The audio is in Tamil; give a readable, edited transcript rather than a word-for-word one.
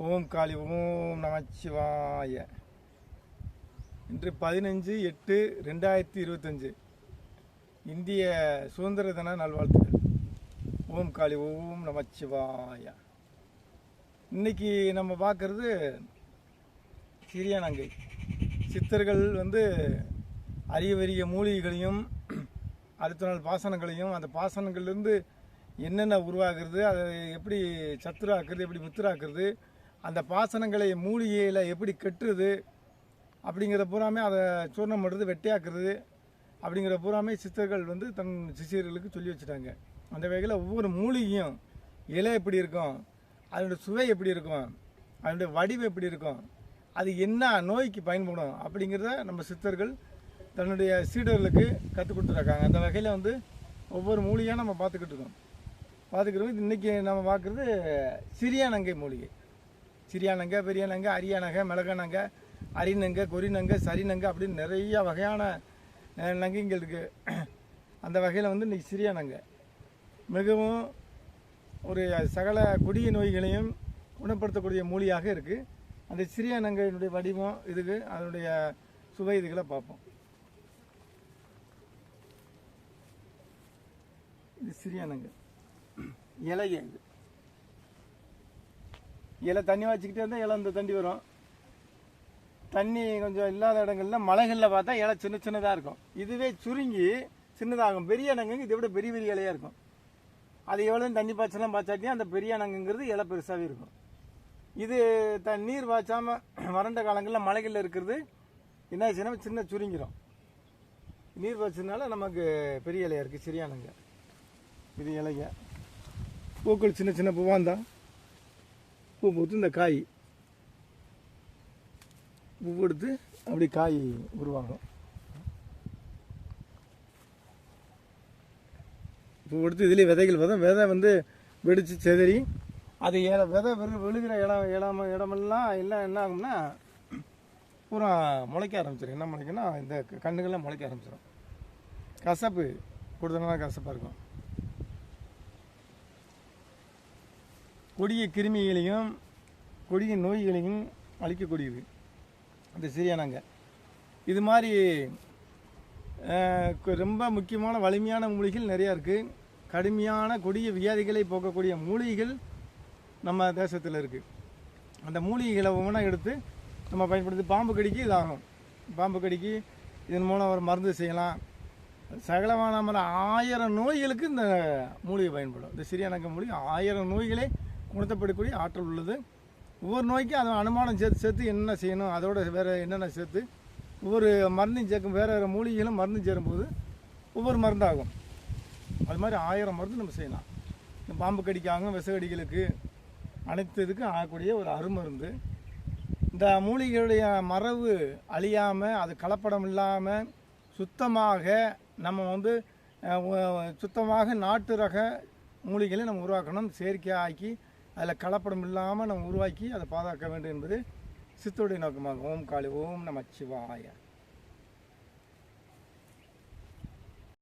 ஓம் காளி ஓம் நமச்சிவாய. இன்று 15/8/2025 இந்திய சுதந்திர தின நல்வாழ்த்துக்கள். ஓம் காளி ஓம் நமச்சிவாய. இன்னைக்கு நம்ம பார்க்கறது சிறியானங்கை. சித்தர்கள் அரிய மூலிகைகளையும் அடுத்த நாள் பாசனங்களையும் அந்த பாசனங்கள்லேருந்து என்னென்ன உருவாக்குறது, அதை எப்படி சத்துராக்குறது, எப்படி முத்துராக்குறது, அந்த பாசனங்களை மூலிகையில் எப்படி கட்டுறது அப்படிங்கிற பூராமே, அதை சூர்ணம் பண்ணுறது, வெட்டையாக்குறது அப்படிங்கிற பூராமே சித்தர்கள் தன் சிஷியர்களுக்கு சொல்லி வச்சுட்டாங்க. அந்த வகையில் ஒவ்வொரு மூலிகையும் இலை எப்படி இருக்கும், அதனுடைய சுவை எப்படி இருக்கும், அதனுடைய வடிவம் எப்படி இருக்கும், அது என்ன நோய்க்கு பயன்படும் அப்படிங்கிறத நம்ம சித்தர்கள் தன்னுடைய சீடர்களுக்கு கற்றுக் கொடுத்துருக்காங்க. அந்த வகையில் ஒவ்வொரு மூலிகையாக நம்ம பார்த்துக்கிறோம். இன்றைக்கி நம்ம பார்க்குறது சிறியானங்கை மூலிகை. சிறியானங்கை, பெரியானங்கை, அரியானங்கை, மிளகானங்கை, அரிநங்கை, கொரிநங்கை, சரிநங்கை அப்படின்னு நிறைய வகையான நங்கைகள் இருக்குது. அந்த வகையில் இன்றைக்கி சிறியானங்கை மிகவும் ஒரு சகல கொடிய நோய்களையும் குணப்படுத்தக்கூடிய மூலியாக இருக்குது. அந்த சிறியானங்கையினுடைய வடிவம் இதுக்கு, அதனுடைய சுவை இதுகளை பார்ப்போம். இது சிறியானங்கை இலைய. இது இலை தண்ணி வச்சுக்கிட்டே இருந்தால் இலை இந்த தண்டி வரும். தண்ணி கொஞ்சம் இல்லாத இடங்கள்ல மலைகளில் பார்த்தா இலை சின்ன சின்னதாக இருக்கும். இதுவே சுருங்கி சின்னதாகும். பெரிய நங்கு இதை விட பெரிய பெரிய இலையாக இருக்கும். அது எவ்வளோ தண்ணி பாய்ச்சலாம் பாய்ச்சாட்டியும் அந்த பெரிய நங்குங்கிறது இலை பெருசாகவே இருக்கும். இது நீர் பாய்ச்சாமல் வறண்ட காலங்களில் மலைகளில் இருக்கிறது என்ன ஆச்சுன்னா சின்ன சுருங்கிடும். நீர் பாய்ச்சதுனால நமக்கு பெரிய இலையாக இருக்குது சிறியானங்க. இது இலைங்க. பூக்கள் சின்ன சின்ன பூவாக இருந்தால் பூ பூத்து இந்த காய் பூ எடுத்து அப்படி காய் உருவாகும். பூ எடுத்து இதுலேயே விதைகள் விதை வெடித்து செதறி அது விதை விழுகிற இடமெல்லாம் எல்லாம் என்ன ஆகும்னா பூரா முளைக்க ஆரம்பிச்சிடும். என்ன முளைக்குன்னா இந்த கண்ணுகள்லாம் முளைக்க ஆரம்பிச்சிடும். கசப்பு கொடுத்தனால கசப்பாக இருக்கும். கொடிய கிருமிகளையும் கொடிய நோய்களையும் அழிக்கக்கூடியது இந்த சிறியானங்கை. இது மாதிரி ரொம்ப முக்கியமான வலிமையான மூலிகைகள் நிறையா இருக்குது. கடுமையான கொடிய வியாதிகளை போக்கக்கூடிய மூலிகைகள் நம்ம தேசத்தில் இருக்குது. அந்த மூலிகைகளை ஒவ்வொன்றா எடுத்து நம்ம பயன்படுத்தி பாம்பு கடிக்கு இதாகும். பாம்பு கடிக்கு இதன் மூலம் ஒரு மருந்து செய்யலாம். சகலமான 1000 நோய்களுக்கு இந்த மூலிகை பயன்படும். இந்த சிறியானங்கை மூலிகை 1000 நோய்களை குணத்தப்படக்கூடிய ஆற்றல் உள்ளது. ஒவ்வொரு நோய்க்கும் அதை அனுமானம் சேர்த்து என்னென்ன செய்யணும், அதோட வேறு என்னென்ன சேர்த்து ஒவ்வொரு மருந்தையும் சேர்க்கும். வேறு மூலிகைகளும் மருந்து சேரும்போது ஒவ்வொரு மருந்தாகும். அது மாதிரி 1000 மருந்து நம்ம செய்யலாம். இந்த பாம்பு கடிக்காங்க, விஷக்கடிகளுக்கு அனைத்து இதுக்கும் ஆகக்கூடிய ஒரு அருமருந்து. இந்த மூலிகைகளுடைய மரபு அழியாமல், அது கலப்படம் இல்லாமல் சுத்தமாக நம்ம சுத்தமாக நாட்டு ரக மூலிகைகளை நம்ம உருவாக்கணும். செயற்கையாக ஆக்கி அதில் கலப்படம் இல்லாமல் நம்ம உருவாக்கி அதை பாதுகாக்க வேண்டும் என்பது சித்தருடைய நோக்கமாகும். ஓம் காளி ஓம் நமச்சிவாய.